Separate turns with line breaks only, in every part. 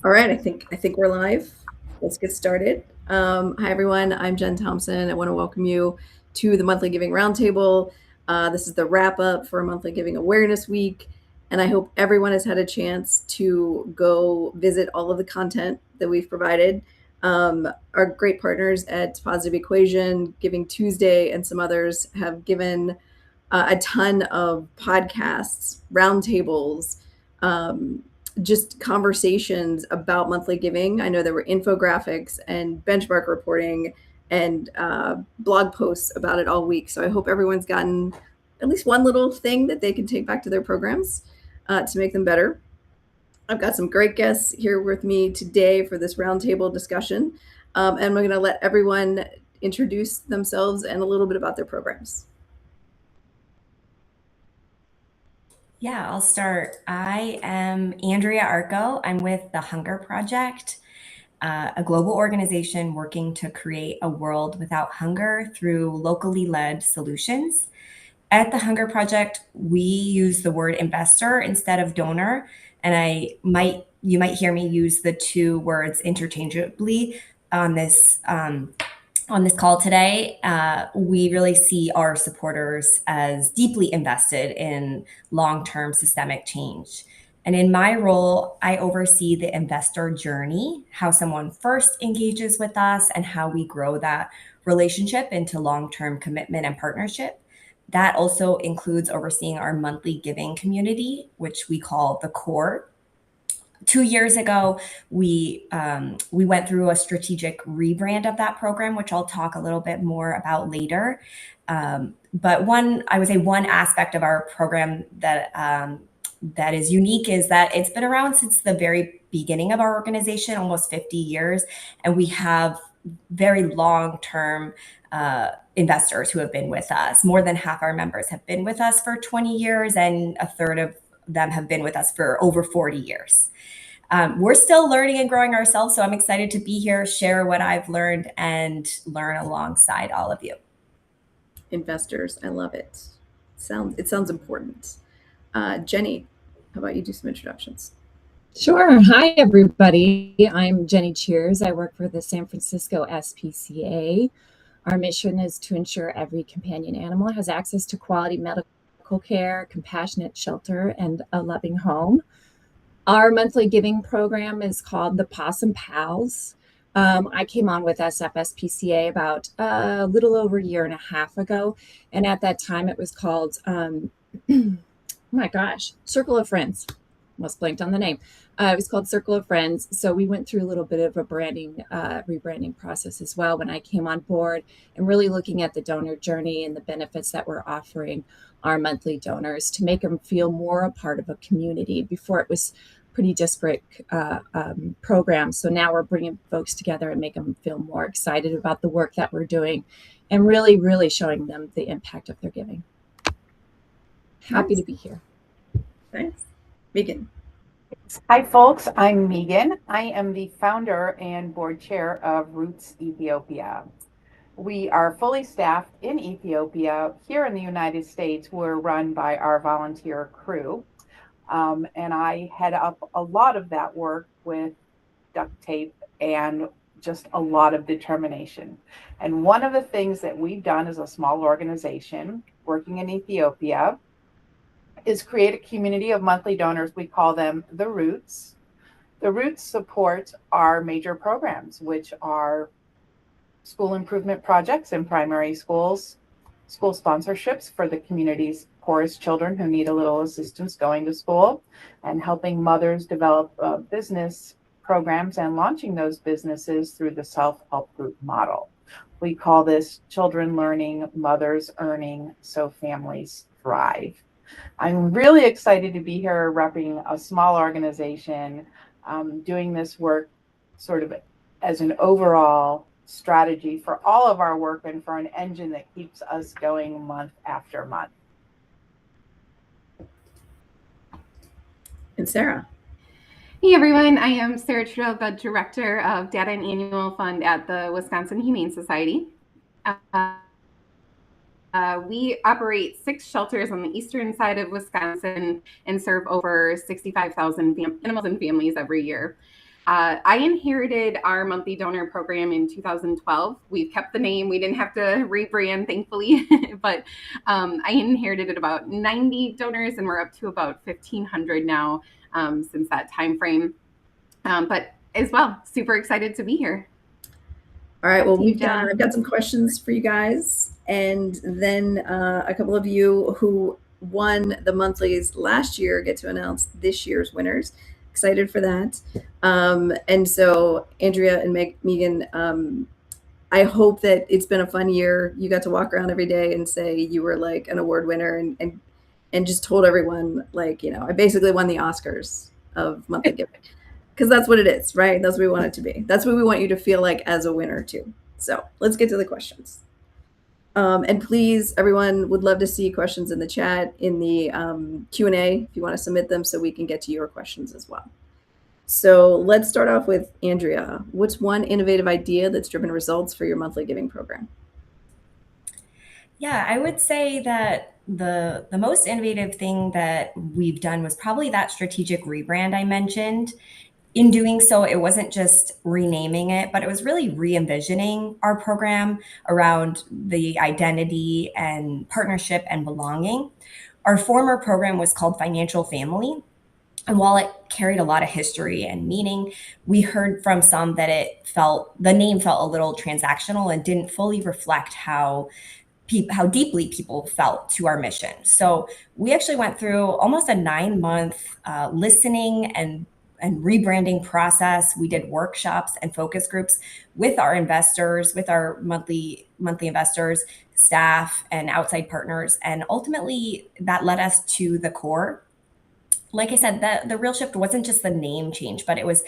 All right, I think we're live. Let's get started. Hi everyone, I'm Jen Thompson. I want to welcome you to the Monthly Giving Roundtable. This is the wrap up for Monthly Giving Awareness Week, and I hope everyone has had a chance to go visit all of the content that we've provided. Our great partners at Positive Equation, Giving Tuesday, and some others have given a ton of podcasts, roundtables, just conversations about monthly giving. I know there were infographics and benchmark reporting and blog posts about it all week. So I hope everyone's gotten at least one little thing that they can take back to their programs to make them better. I've got some great guests here with me today for this roundtable discussion. And we're going to let everyone introduce themselves and a little bit about their programs.
Yeah, I'll start. I am Andrea Arco. I'm with the Hunger Project, a global organization working to create a world without hunger through locally led solutions. At the Hunger Project, we use the word investor instead of donor, and you might hear me use the two words interchangeably on this call today. We really see our supporters as deeply invested in long-term systemic change. And in my role, I oversee the investor journey, how someone first engages with us and how we grow that relationship into long-term commitment and partnership. That also includes overseeing our monthly giving community, which we call the core. 2 years ago, we went through a strategic rebrand of that program, which I'll talk a little bit more about later. But one aspect of our program that is unique is that it's been around since the very beginning of our organization, almost 50 years, and we have very long-term investors who have been with us. More than half our members have been with us for 20 years, and a third of them have been with us for over 40 years. We're still learning and growing ourselves, so I'm excited to be here, share what I've learned, and learn alongside all of you.
Investors, I love it. It sounds important. Jenny, how about you do some introductions?
Sure. Hi, everybody. I'm Jenny Cheers. I work for the San Francisco SPCA. Our mission is to ensure every companion animal has access to quality medical care, compassionate shelter, and a loving home. Our monthly giving program is called the Possum Pals. I came on with SFSPCA about a little over a year and a half ago. And at that time, it was called, oh my gosh, Circle of Friends. Almost blanked on the name. It was called Circle of Friends. So we went through a little bit of a rebranding process as well when I came on board, and really looking at the donor journey and the benefits that we're offering our monthly donors to make them feel more a part of a community. Before, it was pretty disparate programs. So now we're bringing folks together and make them feel more excited about the work that we're doing, and really, really showing them the impact of their giving. Happy to be here.
Thanks. Megan.
Hi, folks. I'm Megan. I am the founder and board chair of Roots Ethiopia. We are fully staffed in Ethiopia. Here in the United States, we're run by our volunteer crew. And I head up a lot of that work with duct tape and just a lot of determination. And one of the things that we've done as a small organization working in Ethiopia is create a community of monthly donors. We call them the Roots. The Roots support our major programs, which are school improvement projects in primary schools, school sponsorships for the community's poorest children who need a little assistance going to school, and helping mothers develop business programs and launching those businesses through the self-help group model. We call this children learning, mothers earning, so families thrive. I'm really excited to be here repping a small organization, doing this work sort of as an overall strategy for all of our work and for an engine that keeps us going month after month.
And Sarah.
Hey everyone, I am Sarah Trudeau, the Director of Data and Annual Fund at the Wisconsin Humane Society. We operate 6 shelters on the eastern side of Wisconsin and serve over 65,000 animals and families every year. I inherited our monthly donor program in 2012. We've kept the name. We didn't have to rebrand, thankfully, but I inherited about 90 donors, and we're up to about 1,500 now since that time frame. But as well, super excited to be here.
All right, well, I've got some questions for you guys, and then a couple of you who won the monthlies last year get to announce this year's winners. Excited for that. And so Andrea and Megan, I hope that it's been a fun year. You got to walk around every day and say you were like an award winner and just told everyone, like, you know, I basically won the Oscars of monthly giving. Because that's what it is, right? That's what we want it to be. That's what we want you to feel like as a winner too. So let's get to the questions. And please, everyone, would love to see questions in the chat, in the Q&A, if you want to submit them so we can get to your questions as well. So let's start off with Andrea. What's one innovative idea that's driven results for your monthly giving program?
Yeah, I would say that the most innovative thing that we've done was probably that strategic rebrand I mentioned. In doing so, it wasn't just renaming it, but it was really re-envisioning our program around the identity and partnership and belonging. Our former program was called Financial Family. And while it carried a lot of history and meaning, we heard from some that the name felt a little transactional and didn't fully reflect how deeply people felt to our mission. So we actually went through almost a 9-month listening and rebranding process. We did workshops and focus groups with our investors, with our monthly investors, staff, and outside partners. And ultimately, that led us to the core. Like I said, the real shift wasn't just the name change, but it was,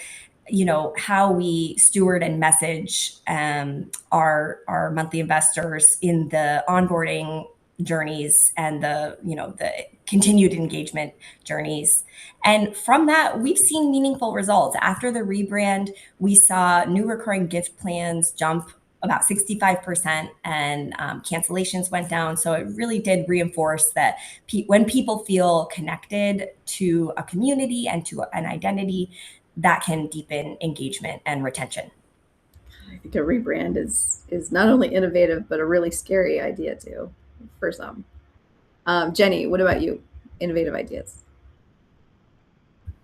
you know, how we steward and message our monthly investors in the onboarding journeys and the continued engagement journeys. And from that, we've seen meaningful results. After the rebrand, we saw new recurring gift plans jump about 65%, and cancellations went down. So it really did reinforce that when people feel connected to a community and to an identity, that can deepen engagement and retention.
I think a rebrand is not only innovative, but a really scary idea too, for some. Jenny, what about you? Innovative ideas?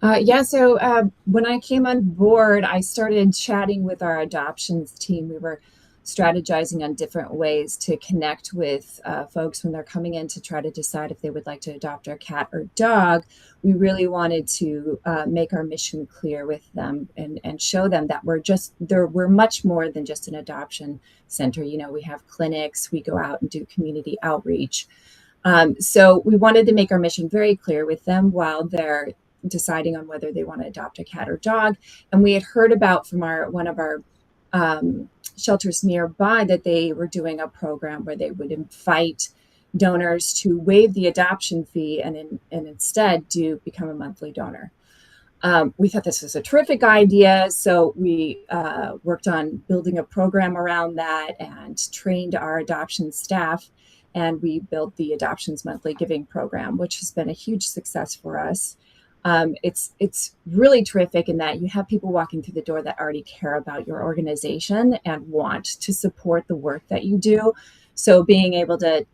So when I came on board, I started chatting with our adoptions team. We were strategizing on different ways to connect with folks when they're coming in to try to decide if they would like to adopt our cat or dog. We really wanted to make our mission clear with them and show them that we're much more than just an adoption center. You know, we have clinics, we go out and do community outreach. So we wanted to make our mission very clear with them while they're deciding on whether they want to adopt a cat or dog. And we had heard about from one of our shelters nearby that they were doing a program where they would invite donors to waive the adoption fee and instead become a monthly donor. We thought this was a terrific idea, so we worked on building a program around that and trained our adoption staff, and we built the Adoptions Monthly Giving Program, which has been a huge success for us. It's really terrific in that you have people walking through the door that already care about your organization and want to support the work that you do. So being able to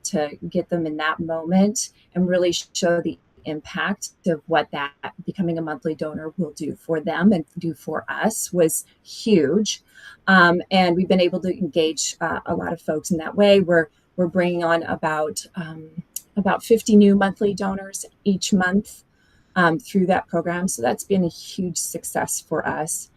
get them in that moment and really show the impact of what that becoming a monthly donor will do for them and do for us was huge. And we've been able to engage a lot of folks in that way. We're bringing on about 50 new monthly donors each month through that program. So that's been a huge success for us.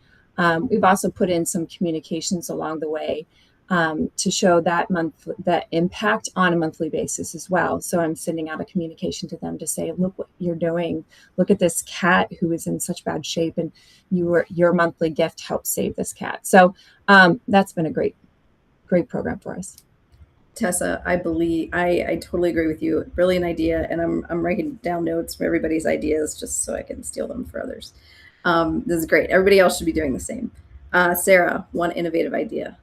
We've also put in some communications along the way to show that impact on a monthly basis as well. So I'm sending out a communication to them to say, look what you're doing. Look at this cat who is in such bad shape, and your monthly gift helped save this cat. So that's been a great program for us.
Tessa, I totally agree with you. Brilliant idea. And I'm writing down notes for everybody's ideas just so I can steal them for others. This is great. Everybody else should be doing the same. Sarah, one innovative idea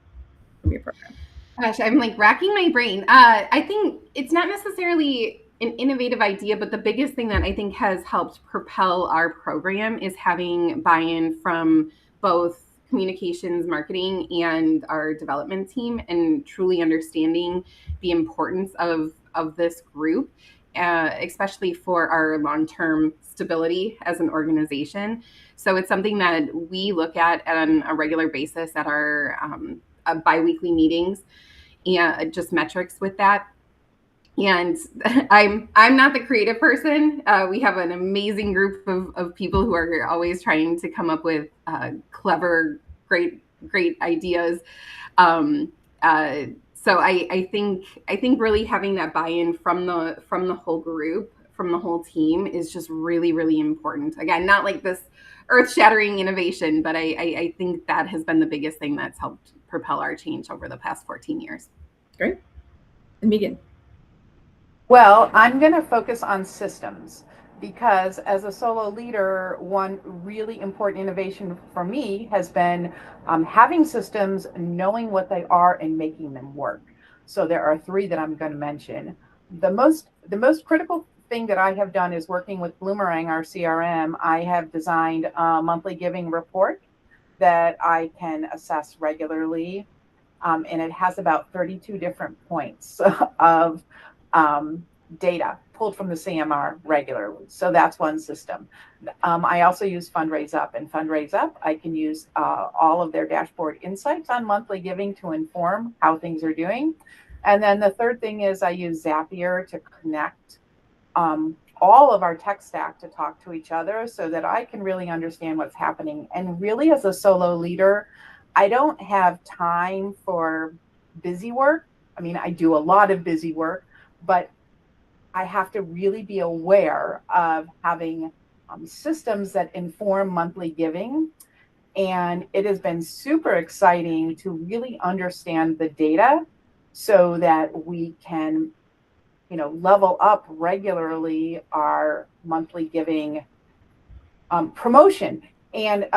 from your program.
Gosh, I'm like racking my brain. I think it's not necessarily an innovative idea, but the biggest thing that I think has helped propel our program is having buy-in from both communications, marketing, and our development team, and truly understanding the importance of this group, especially for our long-term stability as an organization. So it's something that we look at on a regular basis at our biweekly meetings, and just metrics with that. And I'm not the creative person. We have an amazing group of people who are always trying to come up with clever, great ideas. Um, so I think really having that buy-in from the whole group, from the whole team, is just really, really important. Again, not like this earth-shattering innovation, but I think that has been the biggest thing that's helped propel our change over the past 14 years.
Great. And Megan?
Well, I'm going to focus on systems because as a solo leader, one really important innovation for me has been having systems, knowing what they are, and making them work. So there are three that I'm going to mention. The most critical thing that I have done is working with Bloomerang, our CRM. I have designed a monthly giving report that I can assess regularly, and it has about 32 different points of data pulled from the CMR regularly. So that's one system. I also use Fundraise Up, and Fundraise Up, I can use all of their dashboard insights on monthly giving to inform how things are doing. And then the third thing is I use Zapier to connect all of our tech stack to talk to each other so that I can really understand what's happening. And really, as a solo leader, I don't have time for busy work. I mean, I do a lot of busy work, but I have to really be aware of having systems that inform monthly giving. And it has been super exciting to really understand the data so that we can, level up regularly our monthly giving promotion. And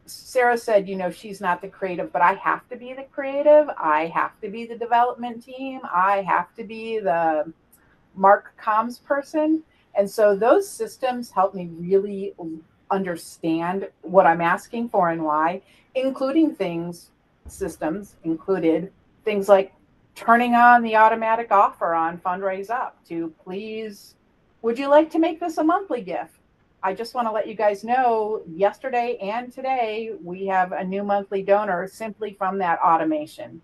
Sarah said, she's not the creative, but I have to be the creative. I have to be the development team. I have to be the Mark comms person. And so those systems help me really understand what I'm asking for and why, including systems included things like turning on the automatic offer on Fundraise Up to please, would you like to make this a monthly gift? I just want to let you guys know yesterday and today we have a new monthly donor simply from that automation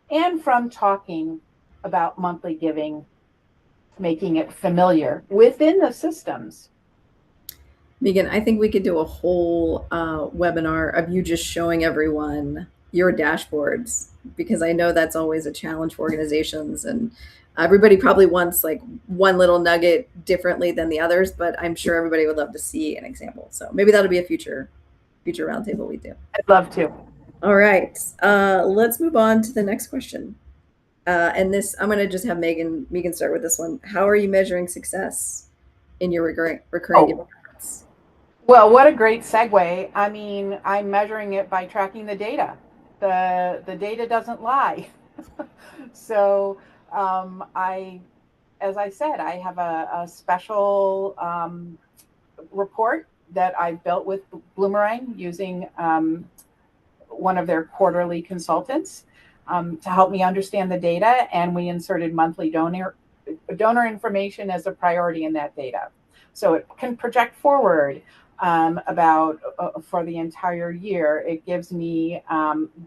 and from talking about monthly giving, making it familiar within the systems.
Megan, I think we could do a whole webinar of you just showing everyone your dashboards, because I know that's always a challenge for organizations, and everybody probably wants like one little nugget differently than the others, but I'm sure everybody would love to see an example. So maybe that'll be a future roundtable we do.
I'd love to.
All right, let's move on to the next question. And this, I'm going to just have Megan start with this one. How are you measuring success in your recurring giving efforts?
Well, what a great segue. I mean, I'm measuring it by tracking the data. The data doesn't lie. So as I said, I have a special report that I built with Bloomerang using one of their quarterly consultants to help me understand the data. And we inserted monthly donor information as a priority in that data. So it can project forward about for the entire year. It gives me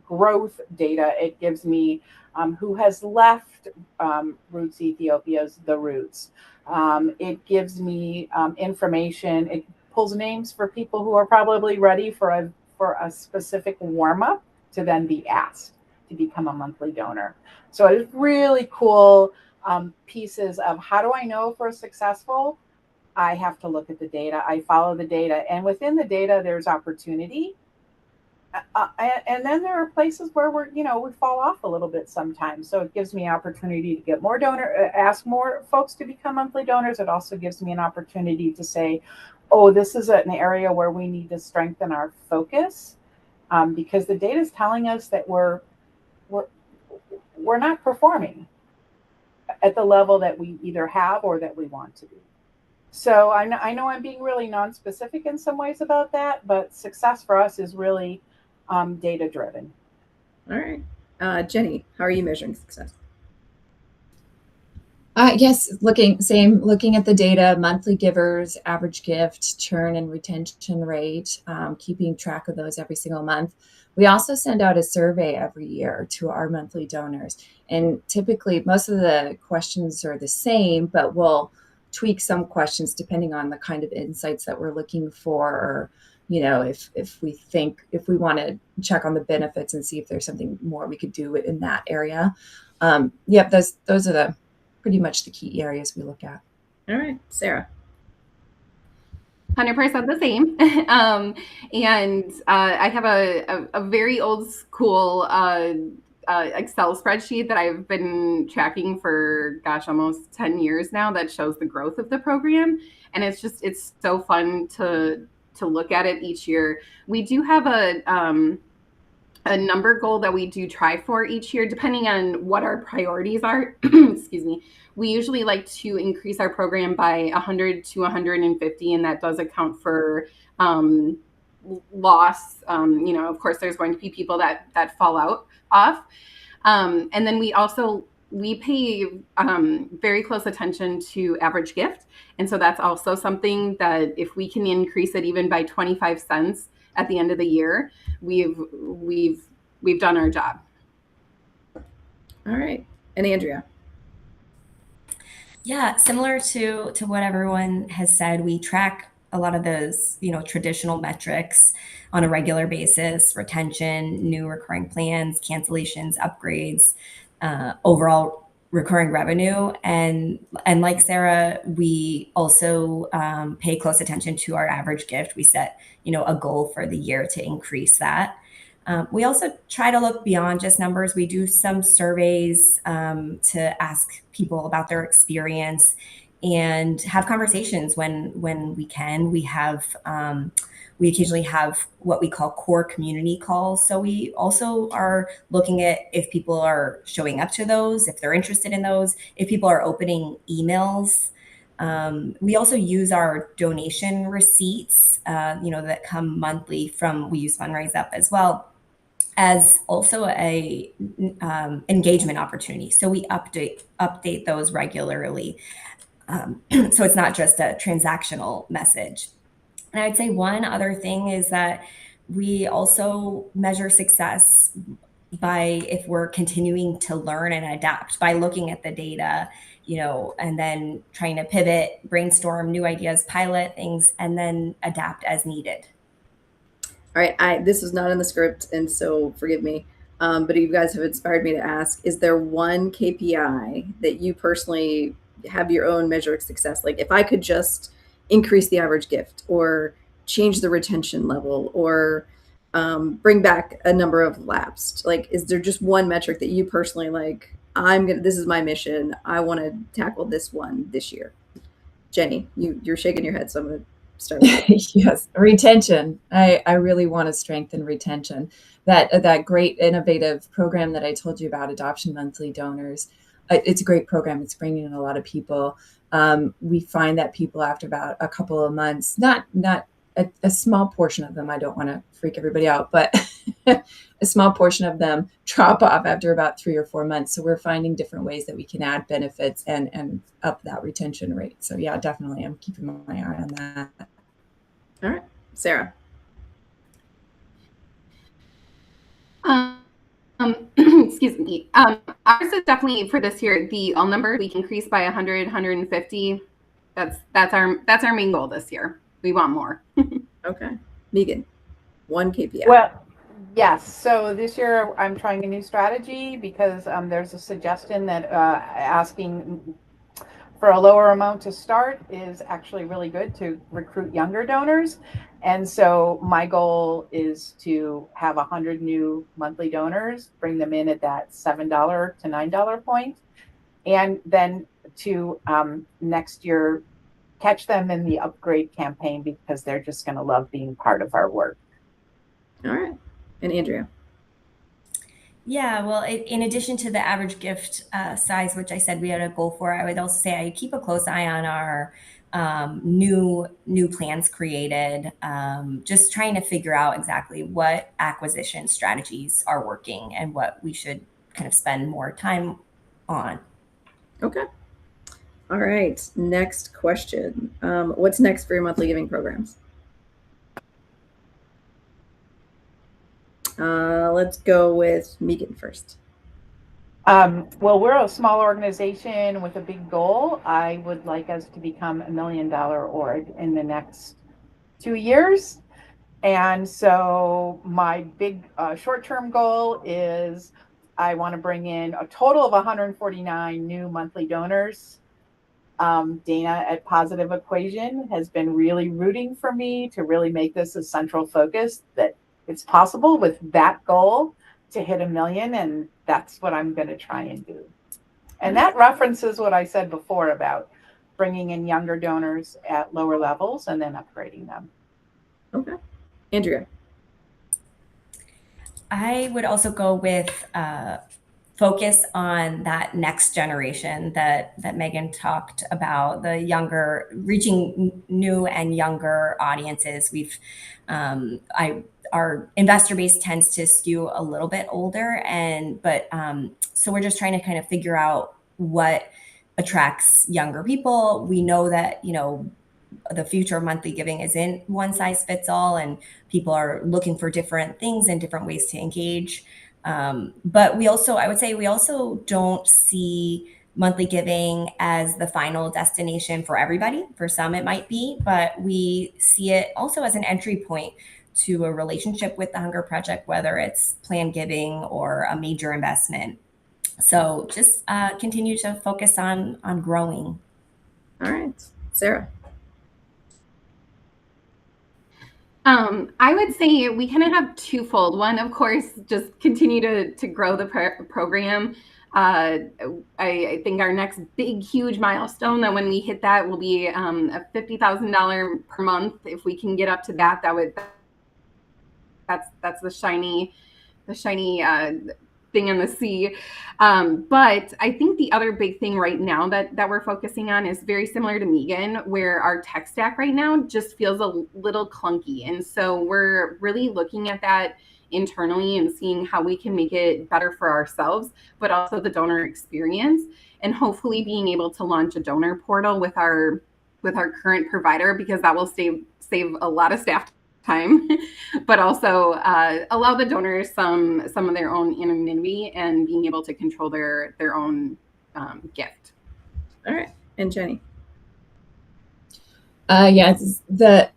growth data. It gives me who has left Roots Ethiopia's The Roots. It gives me information. It pulls names for people who are probably ready for a specific warm-up to then be asked to become a monthly donor. So it's really cool pieces of how do I know if we're successful? I have to look at the data. I follow the data. And within the data, there's opportunity. And then there are places where we fall off a little bit sometimes. So it gives me opportunity to get more ask more folks to become monthly donors. It also gives me an opportunity to say, oh, this is an area where we need to strengthen our focus because the data is telling us that we're not performing at the level that we either have or that we want to be. So I know I'm being really non-specific in some ways about that, but success for us is really data driven.
All right. Jenny, how are you measuring success?
Yes, looking at the data, monthly givers, average gift, churn and retention rate, keeping track of those every single month. We also send out a survey every year to our monthly donors. And typically, most of the questions are the same, but we'll tweak some questions depending on the kind of insights that we're looking for, or if we want to check on the benefits and see if there's something more we could do in that area. Yep, those are pretty much the key areas we look at.
All right, Sarah.
100% the same. And I have a very old school Excel spreadsheet that I've been tracking for, almost 10 years now, that shows the growth of the program. And it's so fun to look at it each year. We do have a number goal that we do try for each year, depending on what our priorities are. Excuse me. We usually like to increase our program by 100 to 150, and that does account for loss. Of course, there's going to be people that fall off. And then we pay very close attention to average gift. And so that's also something that if we can increase it even by 25 cents at the end of the year, we've done our job.
All right. And Andrea.
Yeah, similar to what everyone has said, we track a lot of those, traditional metrics on a regular basis: retention, new recurring plans, cancellations, upgrades, overall recurring revenue. And like Sarah, we also pay close attention to our average gift. We set, a goal for the year to increase that. We also try to look beyond just numbers. We do some surveys to ask people about their experience and have conversations when we can. We occasionally have what we call core community calls. So we also are looking at if people are showing up to those, if they're interested in those, if people are opening emails. We also use our donation receipts, that come monthly we use Fundraise Up as well, as also a engagement opportunity. So we update those regularly. So it's not just a transactional message. And I'd say one other thing is that we also measure success by if we're continuing to learn and adapt by looking at the data, and then trying to pivot, brainstorm new ideas, pilot things, and then adapt as needed.
All right, this is not in the script, and so forgive me, but you guys have inspired me to ask, is there one KPI that you personally have your own measure of success? Like if I could just increase the average gift, or change the retention level, or bring back a number of lapsed, like is there just one metric that you personally like, this is my mission, I want to tackle this one this year? Jenny, you're shaking your head, so I'm going to start with
Yes, retention. I really want to strengthen retention. That great innovative program that I told you about, Adoption Monthly Donors, it's a great program. It's bringing in a lot of people. We find that people, after about a couple of months, not a small portion of them, I don't want to freak everybody out, but a small portion of them drop off after about 3 or 4 months. So we're finding different ways that we can add benefits and up that retention rate. So yeah, definitely, I'm keeping my eye on that.
All right, Sarah.
Excuse me. Ours is definitely for this year, the all number we can increase by 100, 150. That's our main goal this year. We want more.
Okay. Megan, one KPI.
Well, yes. So this year I'm trying a new strategy because there's a suggestion that asking for a lower amount to start is actually really good to recruit younger donors. And so my goal is to have 100 new monthly donors, bring them in at that $7 to $9 point, and then to next year catch them in the upgrade campaign because they're just going to love being part of our work.
All right. And Andrea.
Yeah, well, in addition to the average gift size, which I said we had a goal for, I would also say I keep a close eye on our new plans created, just trying to figure out exactly what acquisition strategies are working and what we should kind of spend more time on.
Okay. All right. Next question. What's next for your monthly giving programs? Let's go with Megan first.
Well, we're a small organization with a big goal. I would like us to become $1 million org in the next 2 years. And so my big short-term goal is I want to bring in a total of 149 new monthly donors. Dana at Positive Equation has been really rooting for me to really make this a central focus, that it's possible with that goal to hit 1 million, and that's what I'm going to try and do. And that references what I said before about bringing in younger donors at lower levels and then upgrading them.
Okay. Andrea.
I would also go with focus on that next generation that Megan talked about, the younger, reaching new and younger audiences. Our investor base tends to skew a little bit older, so we're just trying to kind of figure out what attracts younger people. We know that, the future of monthly giving isn't one size fits all, and people are looking for different things and different ways to engage. But I would say we also don't see monthly giving as the final destination for everybody. For some, it might be, but we see it also as an entry point to a relationship with the Hunger Project, whether it's planned giving or a major investment. So just continue to focus on growing.
All right. Sarah.
I would say we kind of have twofold. One, of course, just continue to grow the program. I think our next big, huge milestone, that when we hit that, will be a $50,000 per month. If we can get up to that, that's the shiny thing in the sea. But I think the other big thing right now that we're focusing on is very similar to Megan, where our tech stack right now just feels a little clunky. And so we're really looking at that internally and seeing how we can make it better for ourselves, but also the donor experience, and hopefully being able to launch a donor portal with our current provider, because that will save a lot of staff time, but also allow the donors some of their own anonymity and being able to control their own gift.
All right. And Jenny.
The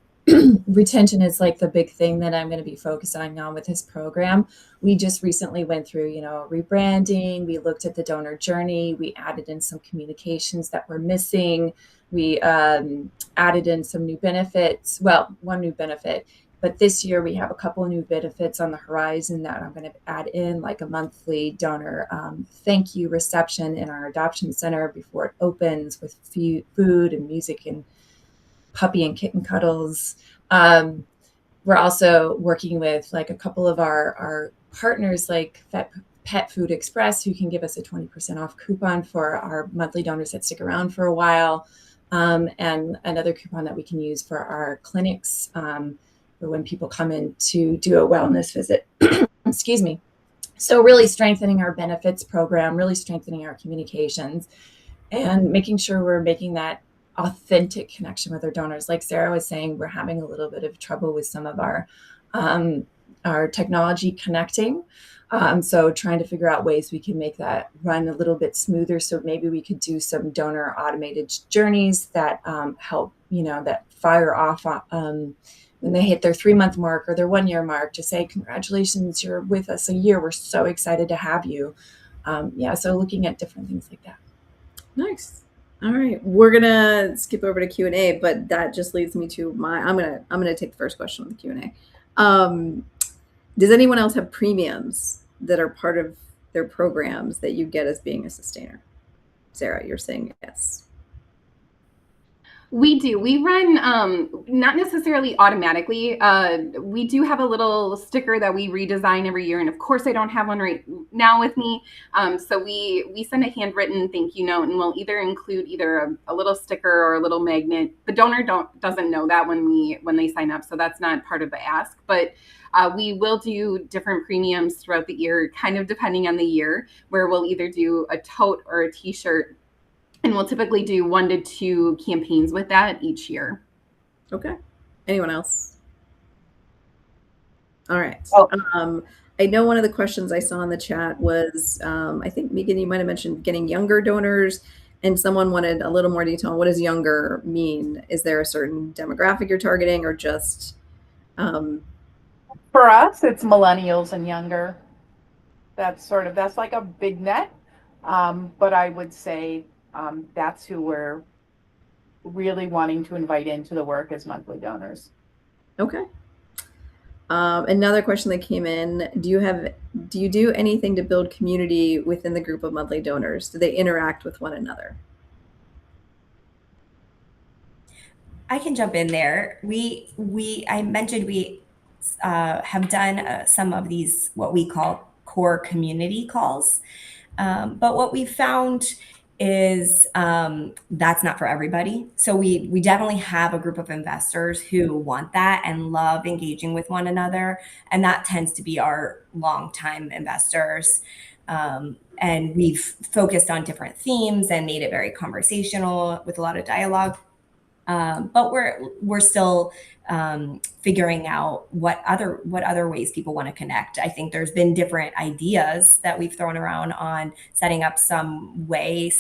retention is like the big thing that I'm going to be focusing on with this program. We just recently went through, rebranding. We looked at the donor journey. We added in some communications that were missing. We added in some new benefits. Well, one new benefit, but this year we have a couple of new benefits on the horizon that I'm going to add in, like a monthly donor thank you reception in our adoption center before it opens, with food and music and puppy and kitten cuddles. We're also working with like a couple of our partners, like Pet Food Express, who can give us a 20% off coupon for our monthly donors that stick around for a while. And another coupon that we can use for our clinics for when people come in to do a wellness visit. Excuse me. So really strengthening our benefits program, really strengthening our communications, and making sure we're making that authentic connection with our donors. Like Sarah was saying, we're having a little bit of trouble with some of our technology connecting. So trying to figure out ways we can make that run a little bit smoother. So maybe we could do some donor automated journeys that help, that fire off when they hit their 3-month mark or their 1-year mark, to say, congratulations, you're with us a year. We're so excited to have you. So looking at different things like that.
Nice. All right, we're gonna skip over to Q&A, but that just leads me to I'm gonna take the first question on the Q&A. Does anyone else have premiums that are part of their programs that you get as being a sustainer? Sarah, you're saying yes.
We do. We run not necessarily automatically. We do have a little sticker that we redesign every year, and of course, I don't have one right now with me. So we send a handwritten thank you note, and we'll either include either a little sticker or a little magnet. The donor doesn't know that when they sign up, so that's not part of the ask. But we will do different premiums throughout the year, kind of depending on the year, where we'll either do a tote or a T-shirt. And we'll typically do 1 to 2 campaigns with that each year.
Okay. Anyone else? All right.
Oh.
I know one of the questions I saw in the chat was, I think, Megan, you might have mentioned getting younger donors, and someone wanted a little more detail on what does younger mean? Is there a certain demographic you're targeting, or just...
For us, it's millennials and younger. That's like a big net. But I would say that's who we're really wanting to invite into the work as monthly donors.
Okay. Another question that came in, do you do anything to build community within the group of monthly donors? Do they interact with one another?
I can jump in there. I mentioned we have done some of these, what we call core community calls. But what we found is that's not for everybody. So we definitely have a group of investors who want that and love engaging with one another. And that tends to be our longtime investors. And we've focused on different themes and made it very conversational with a lot of dialogue. But we're still figuring out what other ways people want to connect. I think there's been different ideas that we've thrown around on setting up some way.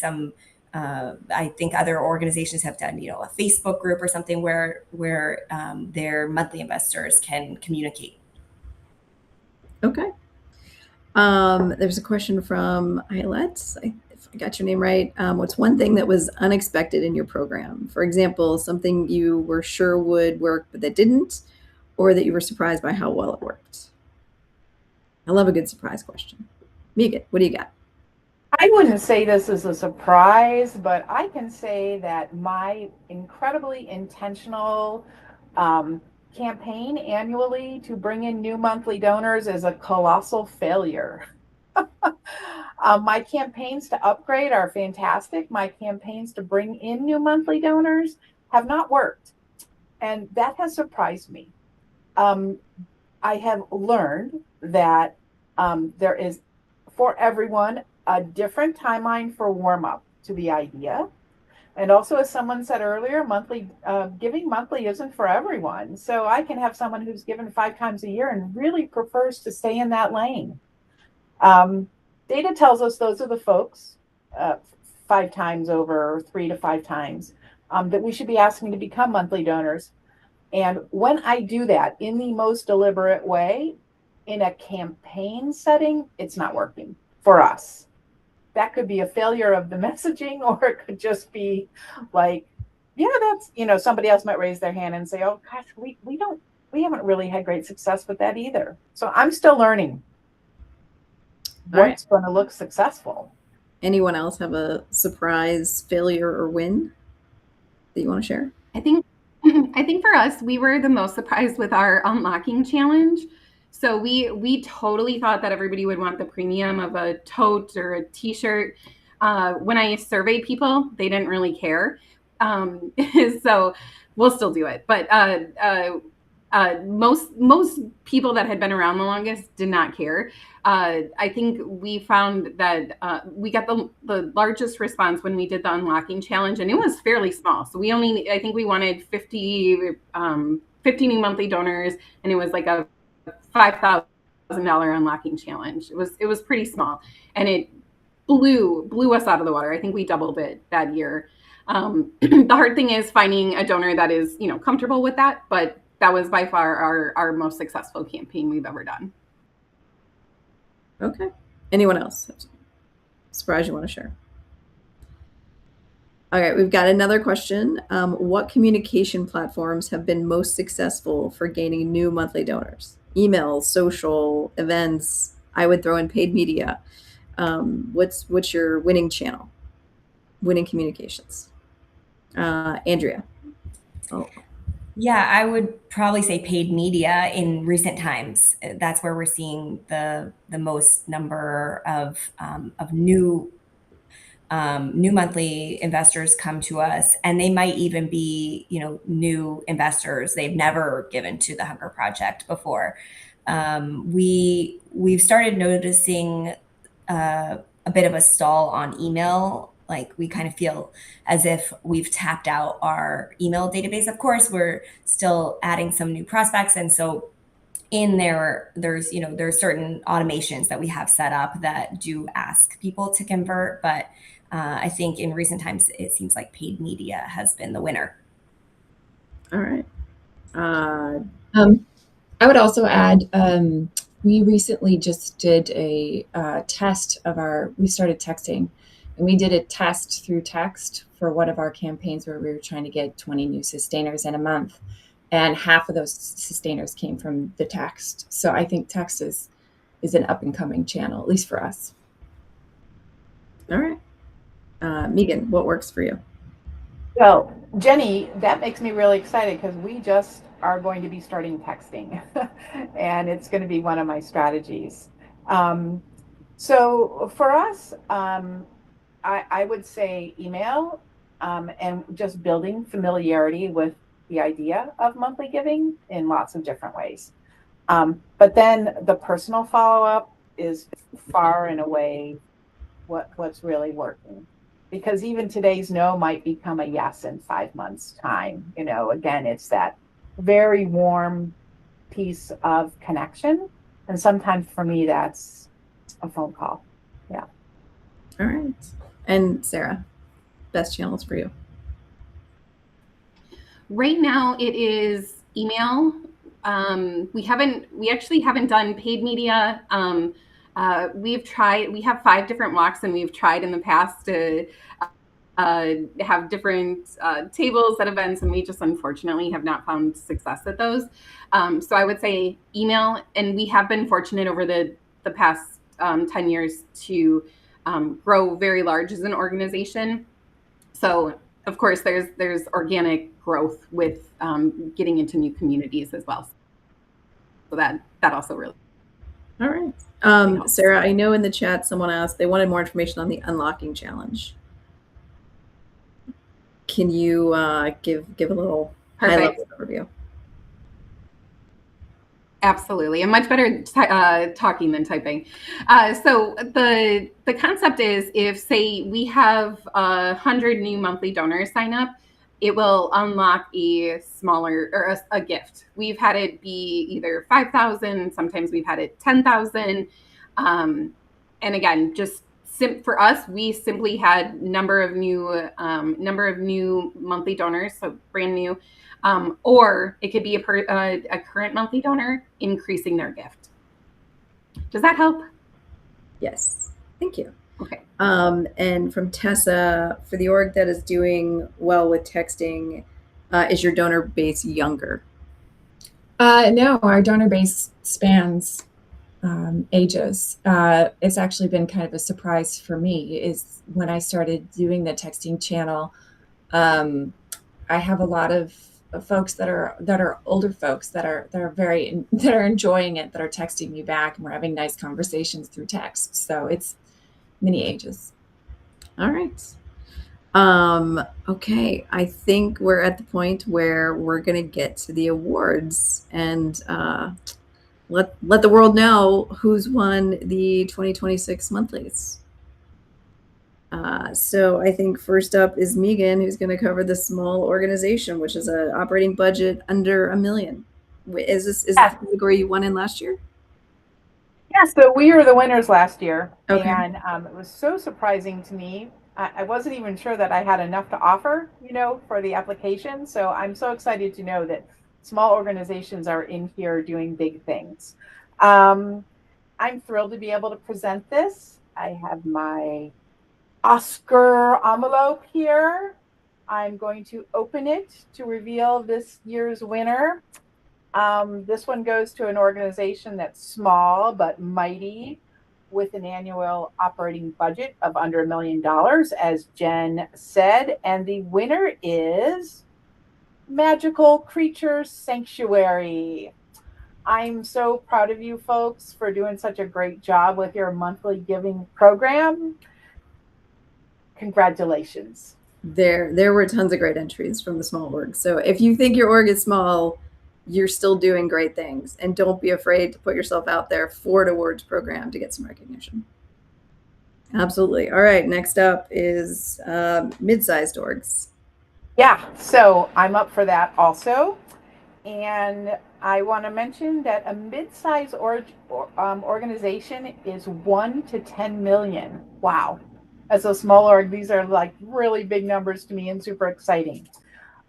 I think other organizations have done, a Facebook group or something where their monthly investors can communicate.
Okay. There's a question from Eilette. If I got your name right. What's one thing that was unexpected in your program? For example, something you were sure would work, but that didn't, or that you were surprised by how well it worked? I love a good surprise question. Megan, what do you got?
I wouldn't say this is a surprise, but I can say that my incredibly intentional campaign annually to bring in new monthly donors is a colossal failure. My campaigns to upgrade are fantastic. My campaigns to bring in new monthly donors have not worked. And that has surprised me. I have learned that there is, for everyone, a different timeline for warm up to the idea. And also, as someone said earlier, giving monthly isn't for everyone. So I can have someone who's given 5 times a year and really prefers to stay in that lane. Data tells us those are the folks 5 times over 3 to 5 times that we should be asking to become monthly donors. And when I do that in the most deliberate way, in a campaign setting, it's not working for us. That could be a failure of the messaging, or it could just be like, that's, somebody else might raise their hand and say, oh gosh, we haven't really had great success with that either. So I'm still learning what's going to look successful.
Anyone else have a surprise failure or win that you want to share?
I think for us, we were the most surprised with our unlocking challenge. So we totally thought that everybody would want the premium of a tote or a T-shirt. When I surveyed people, they didn't really care. So we'll still do it. But most people that had been around the longest did not care. I think we found that we got the largest response when we did the unlocking challenge, and it was fairly small. So I think we wanted 50 new monthly donors, and it was like a $5,000 unlocking challenge. It was pretty small, and it blew us out of the water. I think we doubled it that year. The hard thing is finding a donor that is comfortable with that, but that was by far our most successful campaign we've ever done.
Okay. Anyone else? Surprise you want to share? All right, we've got another question. What communication platforms have been most successful for gaining new monthly donors? Emails, social, events. I would throw in paid media. What's your winning channel? Winning communications. Andrea. Oh,
Yeah, I would probably say paid media in recent times. That's where we're seeing the most number of new monthly investors come to us, and they might even be, new investors. They've never given to the Hunger Project before. We've started noticing a bit of a stall on email. Like, we kind of feel as if we've tapped out our email database. Of course, we're still adding some new prospects, and so in there's certain automations that we have set up that do ask people to convert, but I think in recent times it seems like paid media has been the winner.
all right.
I would also add, we recently just did a test of we started texting, and we did a test through text for one of our campaigns where we were trying to get 20 new sustainers in a month. And half of those sustainers came from the text. So I think text is an up and coming channel, at least for us.
All right. Megan, what works for you?
Well, Jenny, that makes me really excited because we just are going to be starting texting and it's going to be one of my strategies. So for us, I would say email and just building familiarity with the idea of monthly giving in lots of different ways. But then the personal follow-up is far and away what's really working. Because even today's no might become a yes in 5 months' time. Again, it's that very warm piece of connection. And sometimes for me, that's a phone call. Yeah.
All right. And Sarah, best channels for you?
Right now it is email. We actually haven't done paid media. We have 5 different walks, and we've tried in the past to have different tables at events, and we just unfortunately have not found success at those. So I would say email, and we have been fortunate over the past 10 years to grow very large as an organization. So of course there's organic growth with getting into new communities as well. So that also really.
All right. Sarah, I know in the chat someone asked they wanted more information on the unlocking challenge. Can you give a little high-level overview?
Absolutely. I'm much better talking than typing. So the concept is, if, say, we have 100 new monthly donors sign up, it will unlock a smaller or a gift. We've had it be either 5,000, sometimes we've had it 10,000. And again, just for us, we simply had number of new monthly donors, so brand new. Or it could be a current monthly donor increasing their gift. Does that help?
Yes. Thank you.
Okay.
And from Tessa, for the org that is doing well with texting, is your donor base younger?
No, our donor base spans ages. It's actually been kind of a surprise for me is when I started doing the texting channel. I have a lot of folks that are older folks that are enjoying it, that are texting me back, and we're having nice conversations through text. So it's many ages.
All right. Okay, I think we're at the point where we're going to get to the awards and let the world know who's won the 2026 monthlies. So I think first up is Megan, who's going to cover the small organization, which is an operating budget under $1 million. Is this the category you won in last year?
Yeah, so we were the winners last year.
Okay.
And it was so surprising to me. I wasn't even sure that I had enough to offer, for the application. So I'm so excited to know that small organizations are in here doing big things. I'm thrilled to be able to present this. I have my Oscar envelope here. I'm going to open it to reveal this year's winner. This one goes to an organization that's small but mighty, with an annual operating budget of under $1 million, as Jen said. And the winner is Magical Creature Sanctuary. I'm so proud of you folks for doing such a great job with your monthly giving program. Congratulations.
There were tons of great entries from the small org. So if you think your org is small, you're still doing great things. And don't be afraid to put yourself out there for an awards program to get some recognition. Absolutely. All right. Next up is mid-sized orgs.
Yeah, so I'm up for that also. And I want to mention that a mid-sized organization is 1 to 10 million. Wow. As a small org, these are like really big numbers to me and super exciting.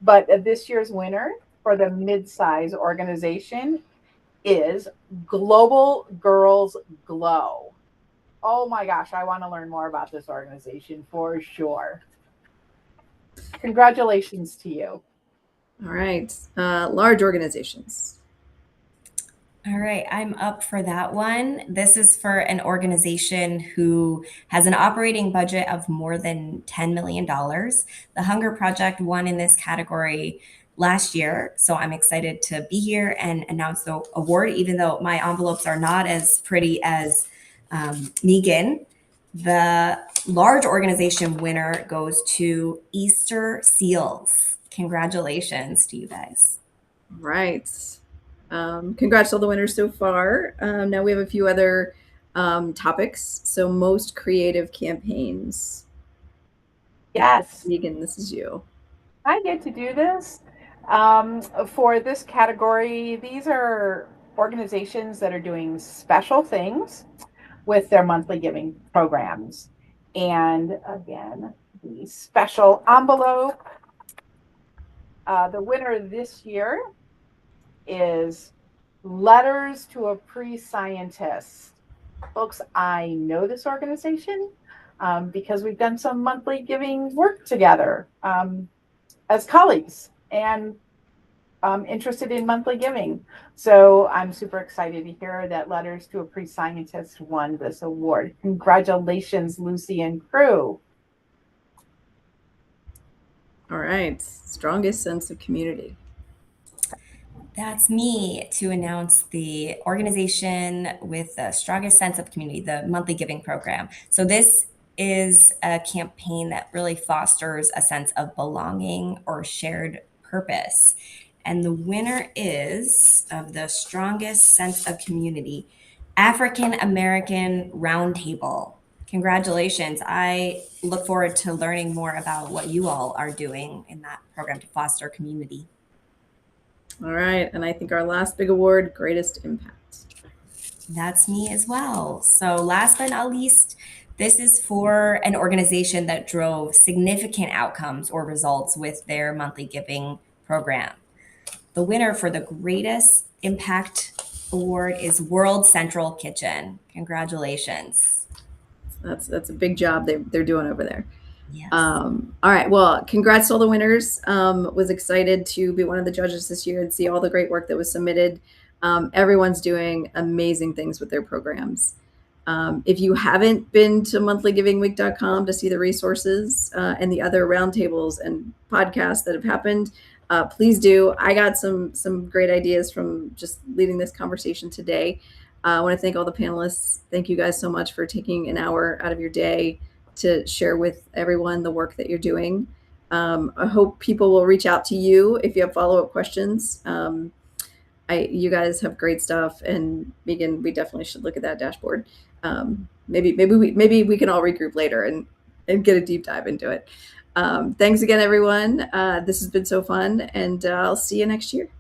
But this year's winner for the mid-size organization is Global Girls Glow. Oh my gosh, I want to learn more about this organization for sure. Congratulations to you.
All right. Large organizations.
All right, I'm up for that one. This is for an organization who has an operating budget of more than $10 million. The Hunger Project won in this category last year, so I'm excited to be here and announce the award, even though my envelopes are not as pretty as Megan. The large organization winner goes to Easter Seals. Congratulations to you guys.
Right. Congrats to all the winners so far. Now we have a few other topics. So most creative campaigns.
Yes.
Megan, this is you.
I get to do this. For this category, these are organizations that are doing special things with their monthly giving programs. And again, the special envelope. The winner this year is Letters to a Pre-Scientist. Folks, I know this organization because we've done some monthly giving work together as colleagues and interested in monthly giving. So I'm super excited to hear that Letters to a Pre-Scientist won this award. Congratulations, Lucy and crew.
All right. Strongest sense of community.
That's me to announce the organization with the strongest sense of community, the monthly giving program. So this is a campaign that really fosters a sense of belonging or shared purpose. And the winner is of the strongest sense of community, African American Roundtable. Congratulations. I look forward to learning more about what you all are doing in that program to foster community.
All right. And I think our last big award, greatest impact.
That's me as well. So last but not least, this is for an organization that drove significant outcomes or results with their monthly giving program. The winner for the greatest impact award is World Central Kitchen. Congratulations.
That's a big job they're doing over there.
Yes.
All right. Well, congrats to all the winners. Was excited to be one of the judges this year and see all the great work that was submitted. Everyone's doing amazing things with their programs. If you haven't been to monthlygivingweek.com to see the resources and the other roundtables and podcasts that have happened, please do. I got some great ideas from just leading this conversation today. I want to thank all the panelists. Thank you guys so much for taking an hour out of your day to share with everyone the work that you're doing. I hope people will reach out to you if you have follow-up questions. You guys have great stuff, and Megan, we definitely should look at that dashboard. Maybe we can all regroup later and get a deep dive into it. Thanks again, everyone. This has been so fun, and I'll see you next year.